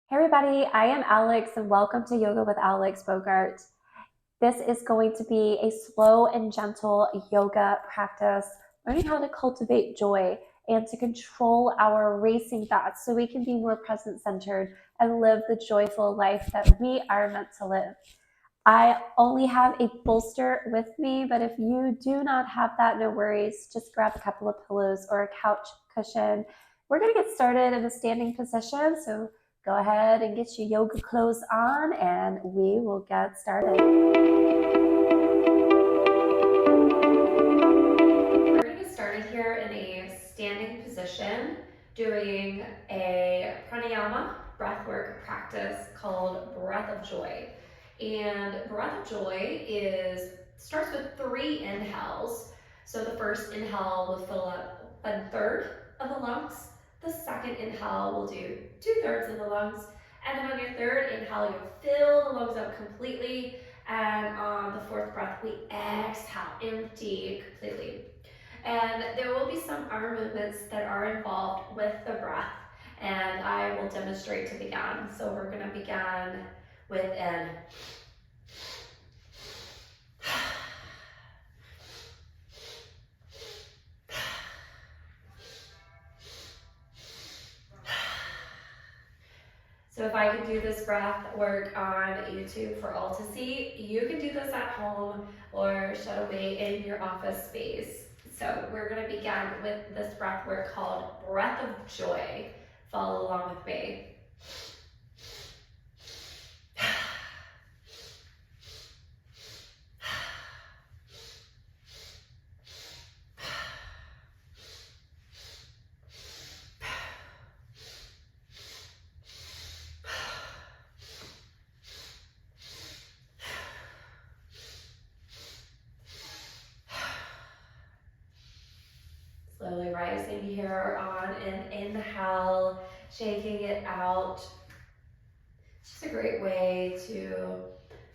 Hey everybody, I am Alex and welcome to Yoga with Alex Bogart. This is going to be a slow and gentle yoga practice, learning how to cultivate joy and to control our racing thoughts so we can be more present centered and live the joyful life that we are meant to live. I only have a bolster with me, but if you do not have that, no worries. Just grab a couple of pillows or a couch cushion. We're going to get started in a standing position. So go ahead and get your yoga clothes on and we will get started. We're going to get started here in a standing position doing a pranayama breathwork practice called Breath of Joy. And Breath of Joy starts with 3 inhales. So the first inhale will fill up 1/3 of the lungs. The second inhale will do 2/3 of the lungs. And then on your third inhale, you'll fill the lungs up completely. And on the fourth breath, we exhale, empty completely. And there will be some arm movements that are involved with the breath, and I will demonstrate to begin. So we're going to begin with an So if I can do this breath work on YouTube for all to see, you can do this at home or shut away in your office space. So we're going to begin with this breath work called Breath of Joy. Follow along with me. Slowly rising here on an inhale, shaking it out. It's just a great way to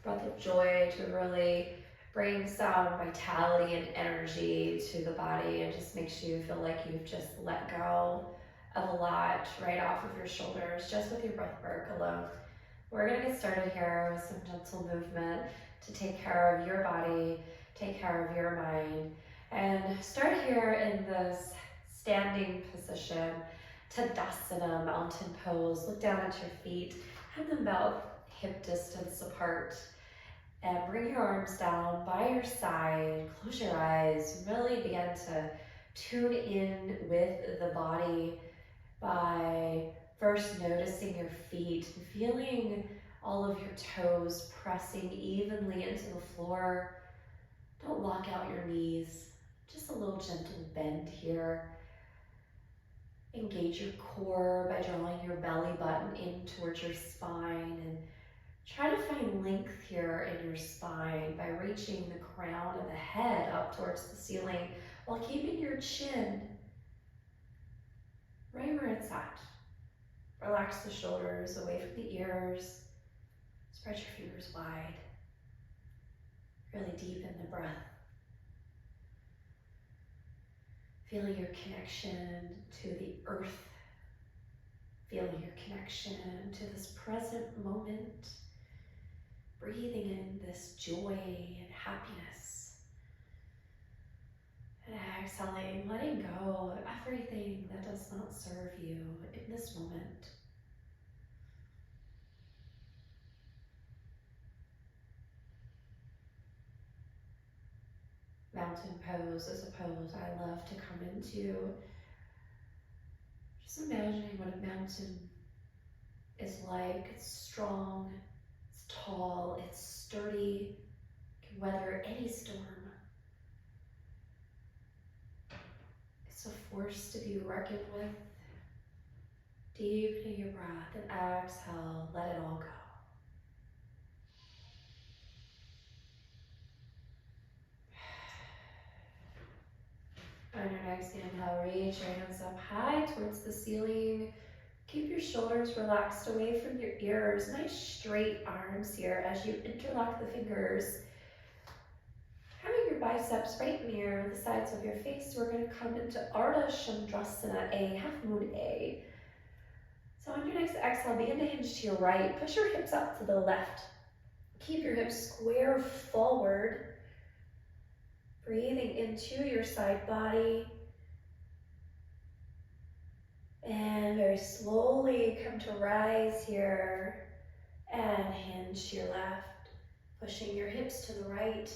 breath of joy to really bring some vitality and energy to the body and just makes you feel like you've just let go of a lot right off of your shoulders just with your breath work alone. We're going to get started here with some gentle movement to take care of your body, take care of your mind, and start here in this standing position, Tadasana, mountain pose. Look down at your feet, have them about hip distance apart, and bring your arms down by your side. Close your eyes, really begin to tune in with the body by first noticing your feet, feeling all of your toes pressing evenly into the floor. Don't lock out your knees, just a little gentle bend here. Engage your core by drawing your belly button in towards your spine and try to find length here in your spine by reaching the crown of the head up towards the ceiling while keeping your chin right where it's at. Relax the shoulders away from the ears. Spread your fingers wide. Really deepen the breath. Feeling your connection to the earth. Feeling your connection to this present moment. Breathing in this joy and happiness. And exhaling, letting go of everything that does not serve you in this moment. Mountain pose is a pose I love to come into. Just imagining what a mountain is like. It's strong, it's tall, it's sturdy, can weather any storm. It's a force to be reckoned with. Deepening your breath and exhale, let it all go. On your next inhale, reach your hands up high towards the ceiling. Keep your shoulders relaxed away from your ears. Nice straight arms here as you interlock the fingers. Having your biceps right near the sides of your face, we're going to come into Ardha Chandrasana, a half moon A. So on your next exhale, begin to hinge to your right. Push your hips out to the left. Keep your hips square forward. Breathing into your side body. And very slowly come to rise here and hinge to your left. Pushing your hips to the right.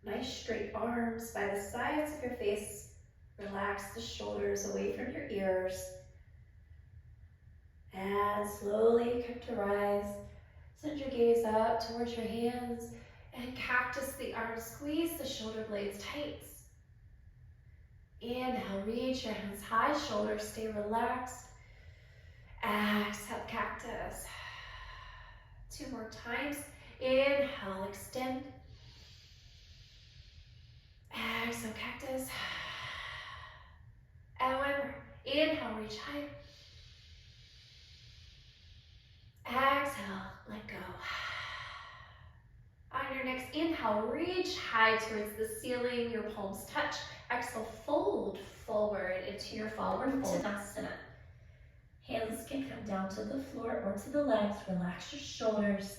Nice straight arms by the sides of your face. Relax the shoulders away from your ears. And slowly come to rise. Send your gaze up towards your hands and cactus the arms. Squeeze the shoulder blades tight. Inhale, reach your hands high, shoulders stay relaxed. Exhale, cactus. 2 more times. Inhale, extend. Exhale, cactus. And 1 more. Inhale, reach high. Exhale, let go. On your next inhale, reach high towards the ceiling, your palms touch. Exhale, fold forward into your forward fold. Hands can come down to the floor or to the legs. Relax your shoulders.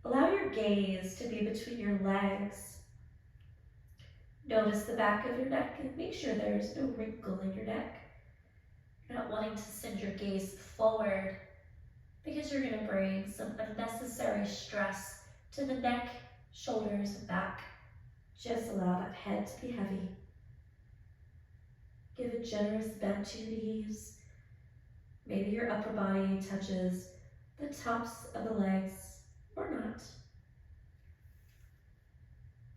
Allow your gaze to be between your legs. Notice the back of your neck and make sure there is no wrinkle in your neck. You're not wanting to send your gaze forward because you're going to bring some unnecessary stress to the neck, shoulders, and back. Just allow that head to be heavy. Give a generous bend to your knees. Maybe your upper body touches the tops of the legs or not.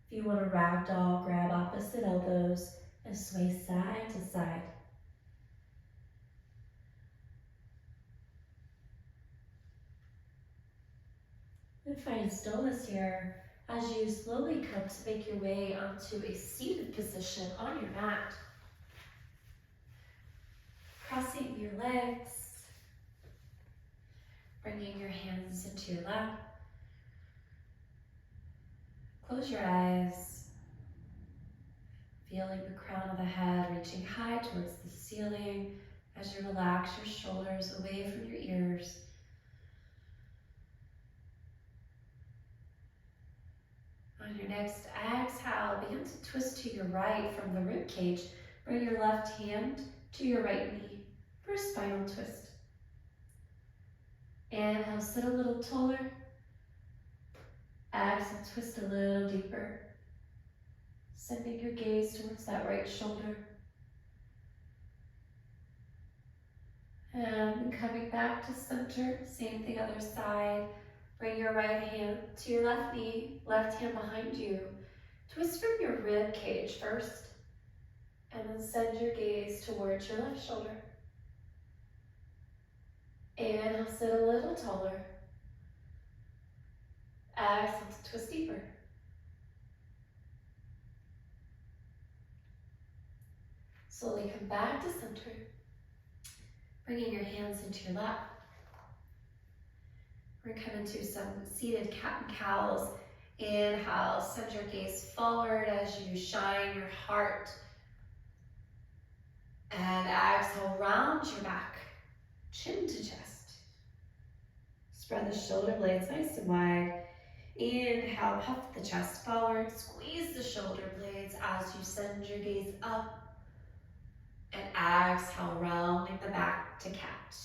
If you want to ragdoll, grab opposite elbows and sway side to side. And find stillness here as you slowly come to make your way onto a seated position on your mat. Crossing your legs, bringing your hands into your lap. Close your eyes, feeling the crown of the head reaching high towards the ceiling as you relax your shoulders away from your ears. On your next exhale, begin to twist to your right from the rib cage. Bring your left hand to your right knee for a spinal twist. Inhale, sit a little taller. Exhale, twist a little deeper. Sending your gaze towards that right shoulder. And coming back to center, same thing other side. Bring your right hand to your left knee, left hand behind you. Twist from your rib cage first, and then send your gaze towards your left shoulder. Inhale, sit a little taller. Exhale to twist deeper. Slowly come back to center, bringing your hands into your lap. We're going to come into some seated cat and cows. Inhale, send your gaze forward as you shine your heart. And exhale, round your back, chin to chest. Spread the shoulder blades nice and wide. Inhale, puff the chest forward. Squeeze the shoulder blades as you send your gaze up. And exhale, rounding the back to cat.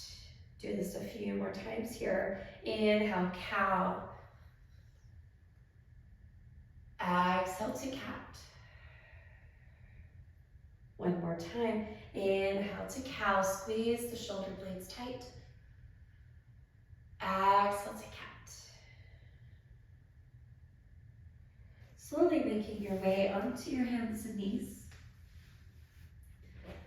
Do this a few more times here. Inhale, cow. Exhale to cat. One more time. Inhale to cow. Squeeze the shoulder blades tight. Exhale to cat. Slowly making your way onto your hands and knees.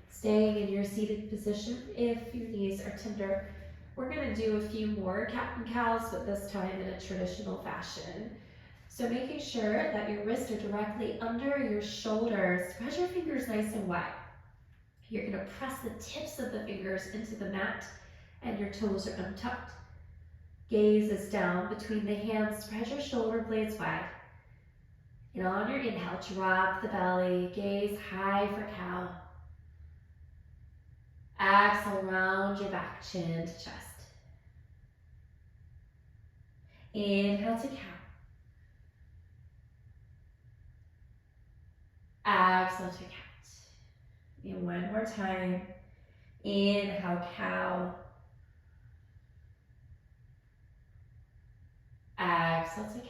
Staying in your seated position if your knees are tender. We're going to do a few more cat and cows, but this time in a traditional fashion. So making sure that your wrists are directly under your shoulders. Spread your fingers nice and wide. You're going to press the tips of the fingers into the mat and your toes are untucked. Gaze is down between the hands. Spread your shoulder blades wide. And on your inhale, drop the belly. Gaze high for cow. Exhale, round your back, chin to chest. Inhale to cow. Exhale to cat. And one more time. Inhale, cow. Exhale to cat.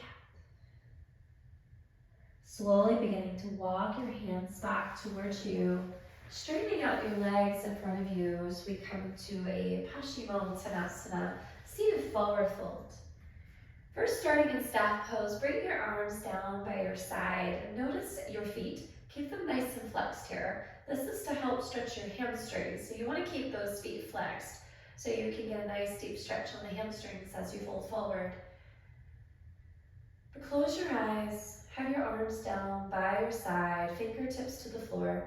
Slowly beginning to walk your hands back towards you, straightening out your legs in front of you as we come to a Paschimottanasana, seated forward fold. First, starting in staff pose, bring your arms down by your side and notice your feet. Keep them nice and flexed here. This is to help stretch your hamstrings, so you want to keep those feet flexed so you can get a nice deep stretch on the hamstrings as you fold forward. But close your eyes, have your arms down by your side, fingertips to the floor.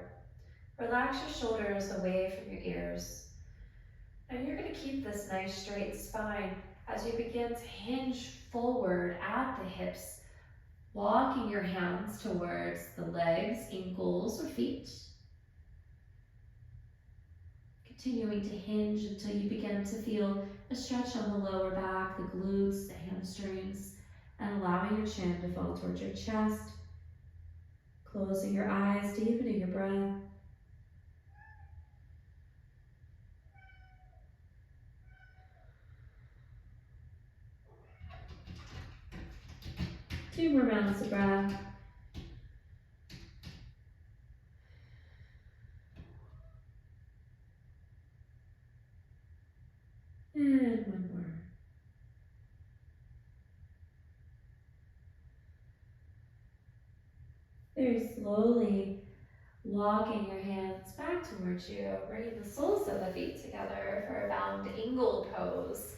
Relax your shoulders away from your ears. Now you're going to keep this nice straight spine as you begin to hinge forward at the hips, walking your hands towards the legs, ankles, or feet. Continuing to hinge until you begin to feel a stretch on the lower back, the glutes, the hamstrings, and allowing your chin to fall towards your chest. Closing your eyes, deepening your breath. Two more rounds of breath. And one more. Very slowly walking your hands back towards you, bringing the soles of the feet together for a bound angle pose.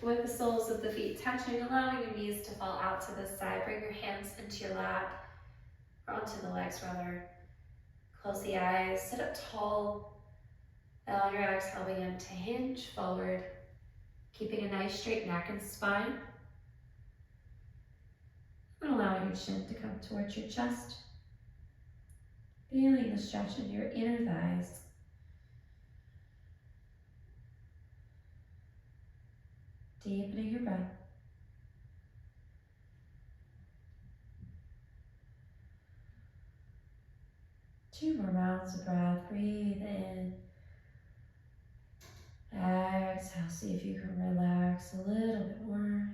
With the soles of the feet touching, allowing your knees to fall out to the side. Bring your hands into your lap, or onto the legs rather. Close the eyes, sit up tall. Allow your exhale begin to hinge forward, keeping a nice straight neck and spine. And allowing your chin to come towards your chest. Feeling the stretch in your inner thighs. Deepening your breath. Two more rounds of breath. Breathe in. Exhale. See if you can relax a little bit more.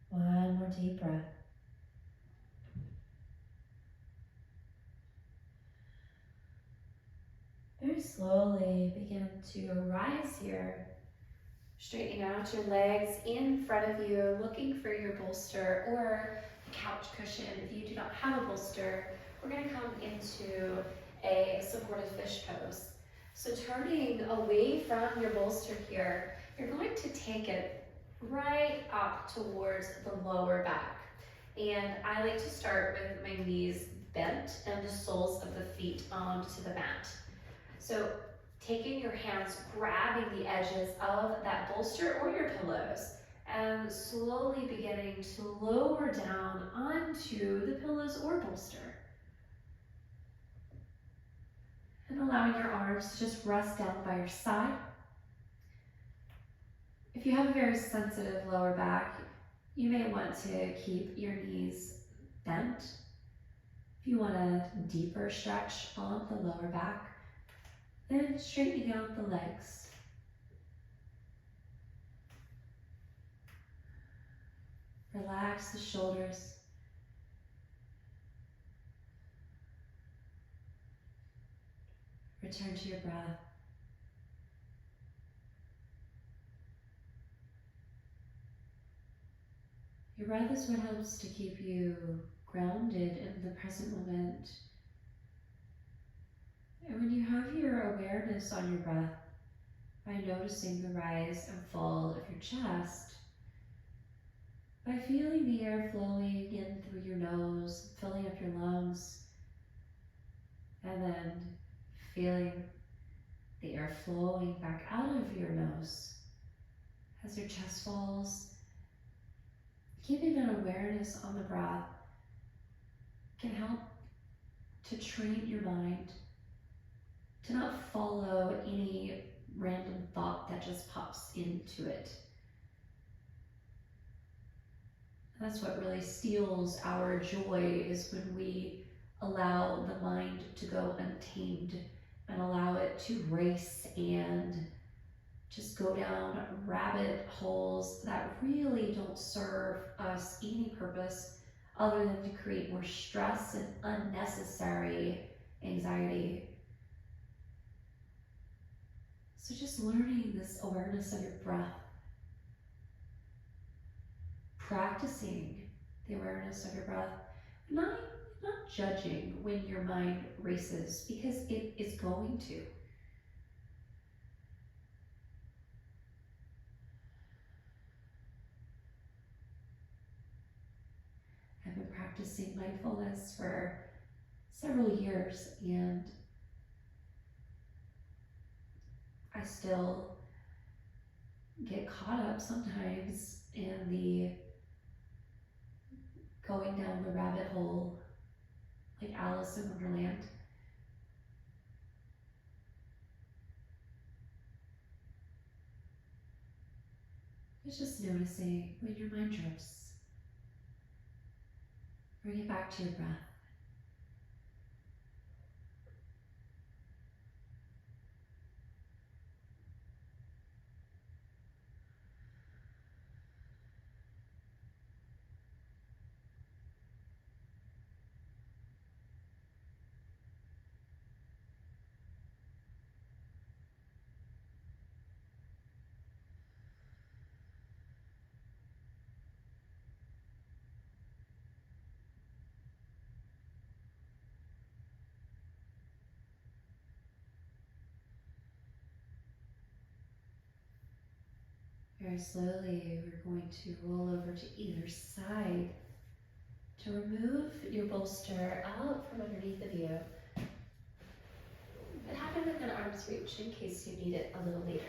One more deep breath. Very slowly begin to rise here. Straightening out your legs in front of you, looking for your bolster or a couch cushion. If you do not have a bolster, we're going to come into a supported fish pose. So turning away from your bolster here, you're going to take it right up towards the lower back. And I like to start with my knees bent and the soles of the feet onto the mat. So taking your hands, grabbing the edges of that bolster or your pillows, and slowly beginning to lower down onto the pillows or bolster. And allowing your arms to just rest down by your side. If you have a very sensitive lower back, you may want to keep your knees bent. If you want a deeper stretch on the lower back, then straightening out the legs. Relax the shoulders. Return to your breath. Your breath is what helps to keep you grounded in the present moment. And when you have your awareness on your breath, by noticing the rise and fall of your chest, by feeling the air flowing in through your nose, filling up your lungs, and then feeling the air flowing back out of your nose as your chest falls, keeping that awareness on the breath can help to train your mind to not follow any random thought that just pops into it. That's what really steals our joy, is when we allow the mind to go untamed and allow it to race and just go down rabbit holes that really don't serve us any purpose other than to create more stress and unnecessary anxiety. So just learning this awareness of your breath, practicing the awareness of your breath, not judging when your mind races, because it is going to. I've been practicing mindfulness for several years, and I still get caught up sometimes in the going down the rabbit hole like Alice in Wonderland. It's just noticing when your mind drifts. Bring it back to your breath. Very slowly, we're going to roll over to either side to remove your bolster out from underneath of you. It happened within arm's reach in case you need it a little later.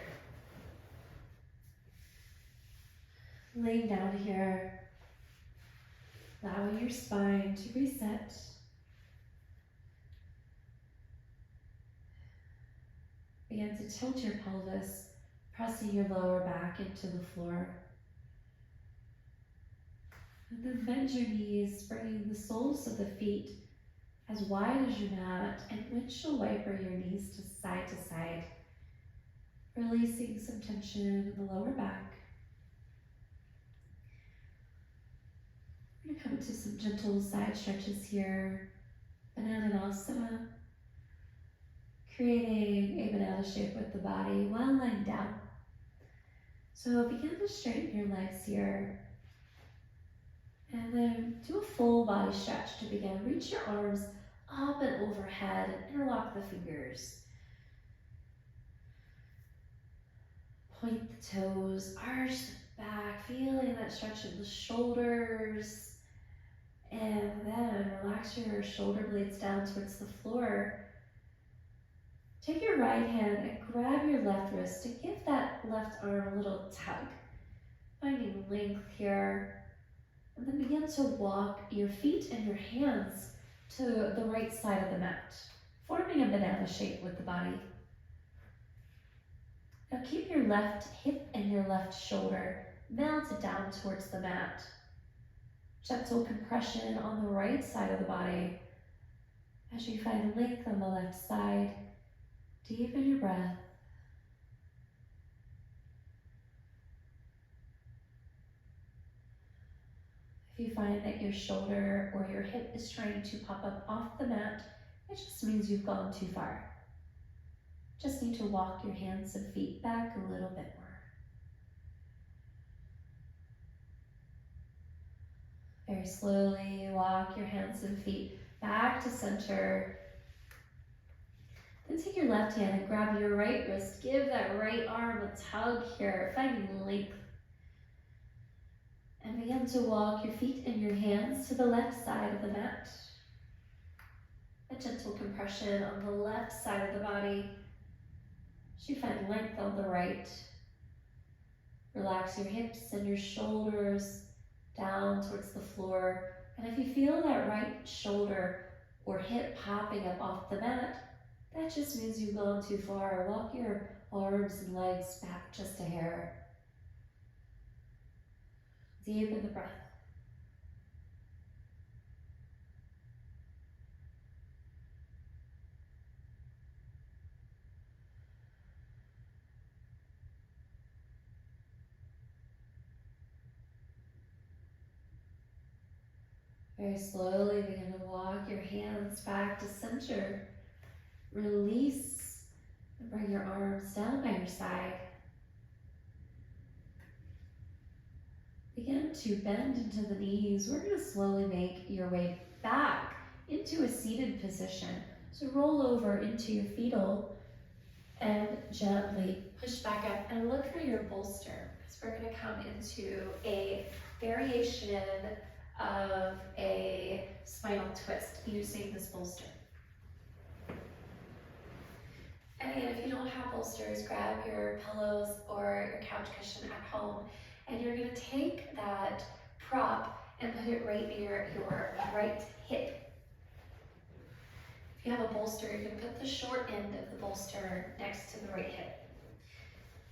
Laying down here, allowing your spine to reset. Begin to tilt your pelvis, pressing your lower back into the floor. And then bend your knees, bringing the soles of the feet as wide as your mat, and windshield wiper your knees to side, releasing some tension in the lower back. We're going to come to some gentle side stretches here. Bananasana, creating a banana shape with the body while lying down. So begin to straighten your legs here. And then do a full body stretch to begin. Reach your arms up and overhead and interlock the fingers. Point the toes, arch back, feeling that stretch in the shoulders. And then relax your shoulder blades down towards the floor. Take your right hand and grab your left wrist to give that left arm a little tug. Finding length here. And then begin to walk your feet and your hands to the right side of the mat, forming a banana shape with the body. Now keep your left hip and your left shoulder mounted down towards the mat. Gentle compression on the right side of the body as you find length on the left side. Deepen your breath. If you find that your shoulder or your hip is trying to pop up off the mat, it just means you've gone too far. Just need to walk your hands and feet back a little bit more. Very slowly walk your hands and feet back to center. Then take your left hand and grab your right wrist. Give that right arm a tug here, finding length. And begin to walk your feet and your hands to the left side of the mat. A gentle compression on the left side of the body as you find length on the right. Relax your hips and your shoulders down towards the floor. And if you feel that right shoulder or hip popping up off the mat, That just means you've gone too far. Walk your arms and legs back just a hair. Deepen the breath. Very slowly begin to walk your hands back to center. Release and bring your arms down by your side. Begin to bend into the knees. We're going to slowly make your way back into a seated position. So roll over into your fetal and gently push back up and look for your bolster, because we're going to come into a variation of a spinal twist using this bolster. And again, if you don't have bolsters, grab your pillows or your couch cushion at home, and you're going to take that prop and put it right near your right hip. If you have a bolster, you can put the short end of the bolster next to the right hip.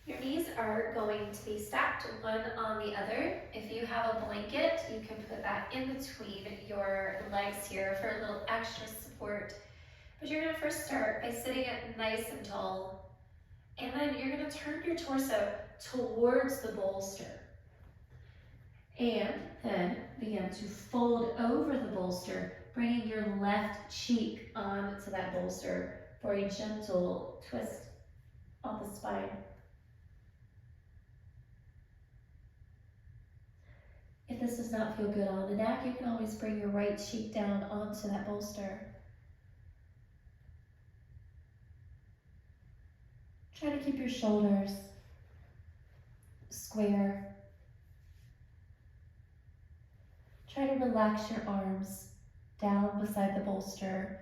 Your knees are going to be stacked one on the other. If you have a blanket, you can put that in between your legs here for a little extra support. But you're going to first start by sitting up nice and tall, and then you're going to turn your torso towards the bolster. And then begin to fold over the bolster, bringing your left cheek onto that bolster for a gentle twist on the spine. If this does not feel good on the neck, you can always bring your right cheek down onto that bolster. Try to keep your shoulders square. Try to relax your arms down beside the bolster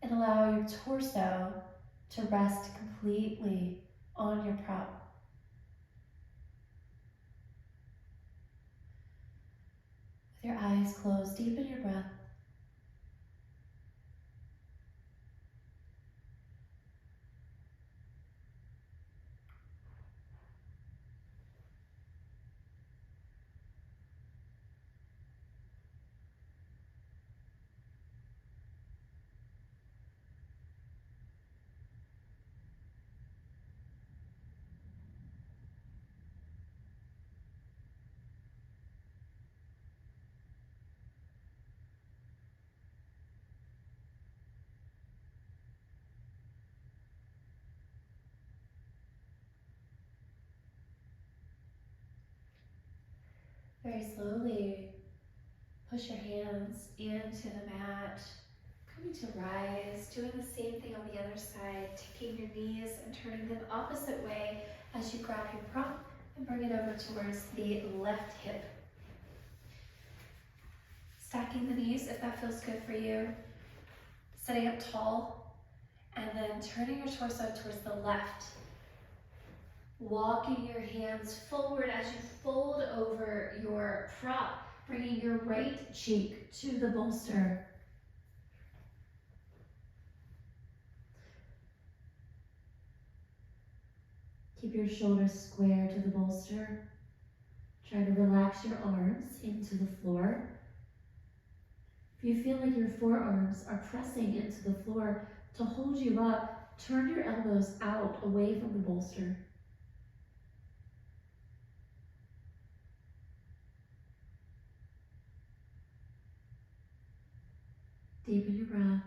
and allow your torso to rest completely on your prop. With your eyes closed, deepen your breath. Very slowly, push your hands into the mat, coming to rise, doing the same thing on the other side, taking your knees and turning them opposite way as you grab your prop and bring it over towards the left hip. Stacking the knees if that feels good for you. Sitting up tall, and then turning your torso towards the left. Walking your hands forward as you fold over your prop, bringing your right cheek to the bolster. Keep your shoulders square to the bolster. Try to relax your arms into the floor. If you feel like your forearms are pressing into the floor to hold you up, turn your elbows out away from the bolster. Deepen your breath.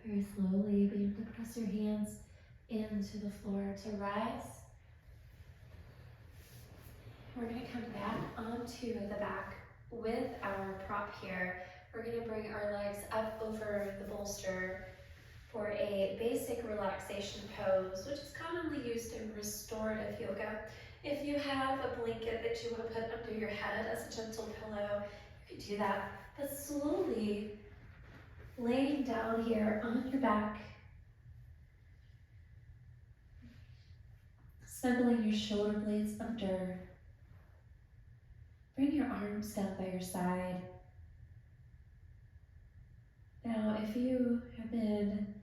Very slowly begin to press your hands into the floor to rise. We're going to come back onto the back with our prop here. We're going to bring our legs up over the bolster for a basic relaxation pose, which is commonly used in restorative yoga. If you have a blanket that you want to put under your head as a gentle pillow, you can do that. But slowly laying down here on your back, snuggling your shoulder blades under. Bring your arms down by your side. Now, if you have been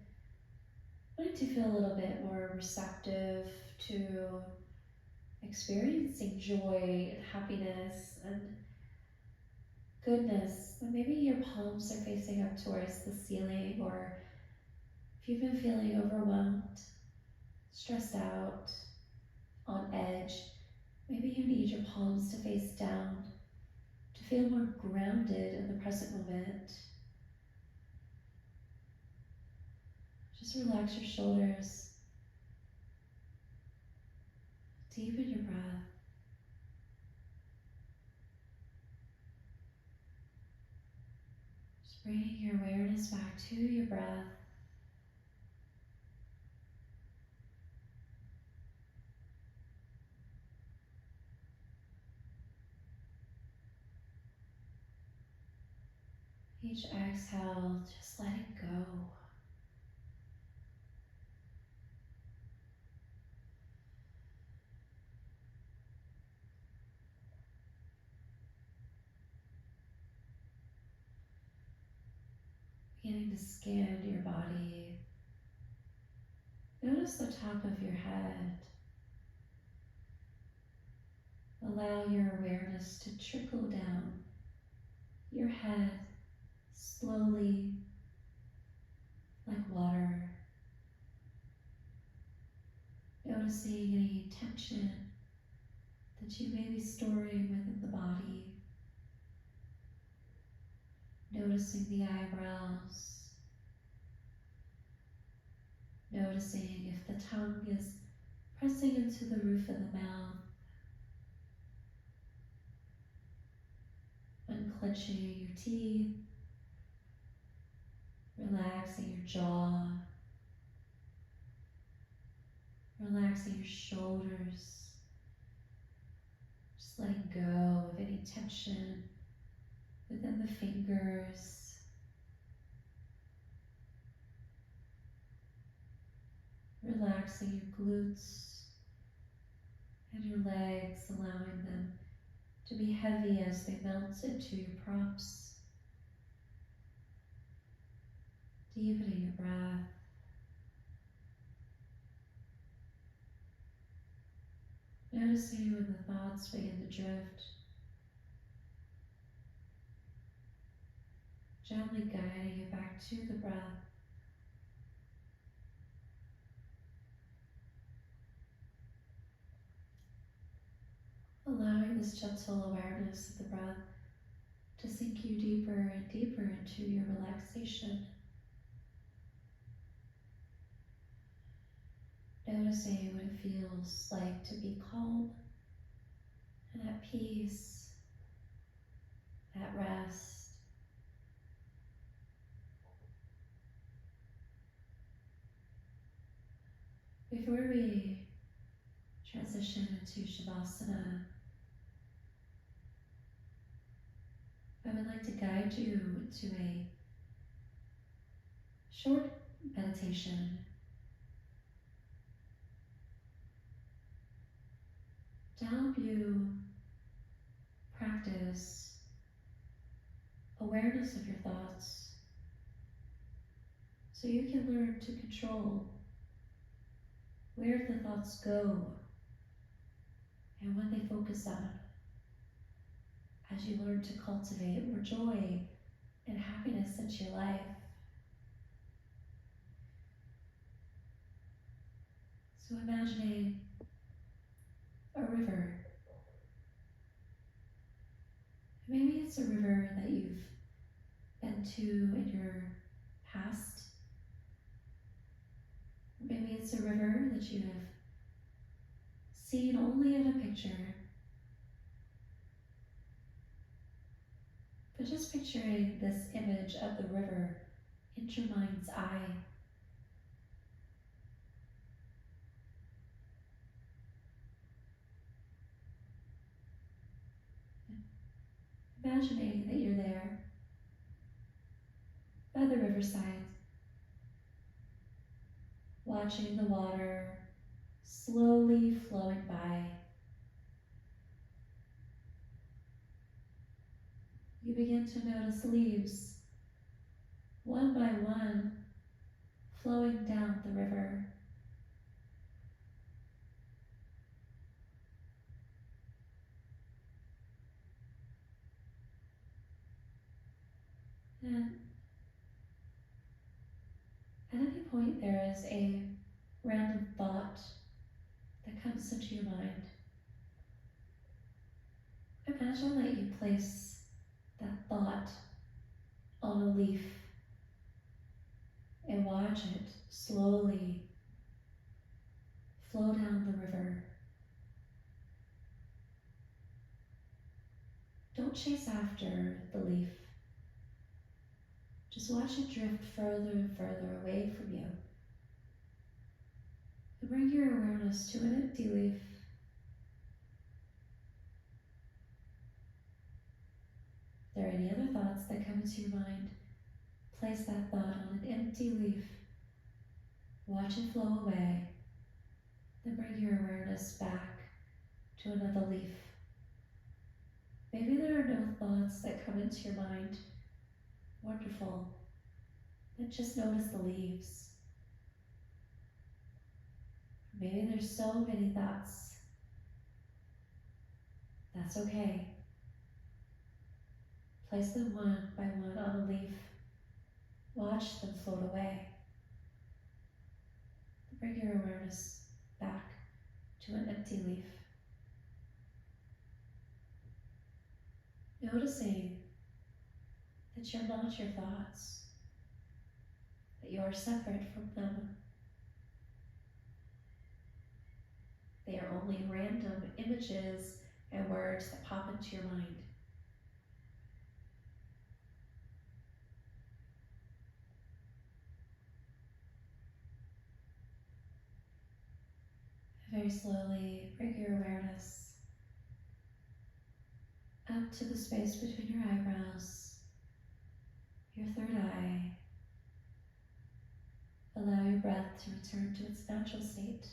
wanting to feel a little bit more receptive to experiencing joy and happiness and goodness, then maybe your palms are facing up towards the ceiling, or if you've been feeling overwhelmed, stressed out, on edge, maybe you need your palms to face down to feel more grounded in the present moment. Just relax your shoulders. Deepen your breath. Just bringing your awareness back to your breath. Each exhale, just letting go. Beginning to scan your body. Notice the top of your head. Allow your awareness to trickle down your head slowly, like water. Noticing any tension that you may be storing within the body. Noticing the eyebrows. Noticing if the tongue is pressing into the roof of the mouth. Unclenching your teeth. Relaxing your jaw. Relaxing your shoulders. Just letting go of any tension within the fingers. Relaxing your glutes and your legs, allowing them to be heavy as they melt into your props. Deepening your breath. Noticing when the thoughts begin to drift. Gently guiding it back to the breath. Allowing this gentle awareness of the breath to sink you deeper and deeper into your relaxation. Noticing what it feels like to be calm and at peace, at rest. Before we transition into Shavasana, I would like to guide you into a short meditation to help you practice awareness of your thoughts so you can learn to control where the thoughts go and what they focus on as you learn to cultivate more joy and happiness into your life. So imagining a river. Maybe it's a river that you've been to in your past. Maybe it's a river that you have seen only in a picture. But But just picturing this image of the river in your mind's eye. Imagining that you're there by the riverside, watching the water slowly flowing by. You begin to notice leaves, one by one, flowing down the river. And at any point there is a random thought that comes into your mind. Imagine that you place that thought on a leaf and watch it slowly flow down the river. Don't chase after the leaf. Just watch it drift further and further away from you. And bring your awareness to an empty leaf. If there are any other thoughts that come into your mind, place that thought on an empty leaf. Watch it flow away. Then bring your awareness back to another leaf. Maybe there are no thoughts that come into your mind. Wonderful. But just notice the leaves. Maybe there's so many thoughts. That's okay. Place them one by one on a leaf. Watch them float away. Bring your awareness back to an empty leaf. Noticing that you're not your thoughts, that you are separate from them. They are only random images and words that pop into your mind. Very slowly bring your awareness up to the space between your eyebrows, your third eye. Allow your breath to return to its natural state.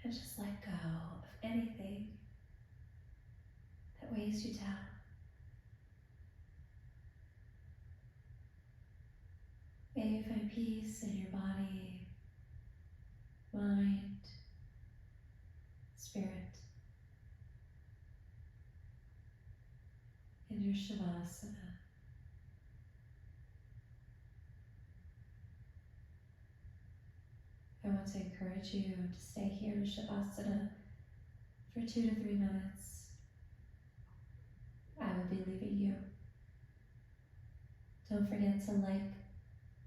And just let go of anything that weighs you down. May you find peace in your body, mind, spirit, in your Shavasana. I want to encourage you to stay here in Shavasana for 2 to 3 minutes. I will be leaving you. Don't forget to like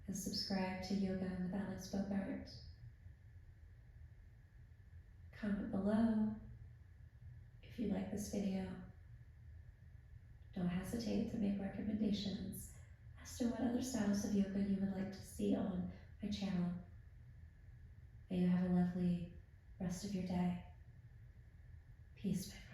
and subscribe to Yoga with Alex Bogart. Comment below if you like this video. Don't hesitate to make recommendations as to what other styles of yoga you would like to see on my channel. May you have a lovely rest of your day. Peace, my friends.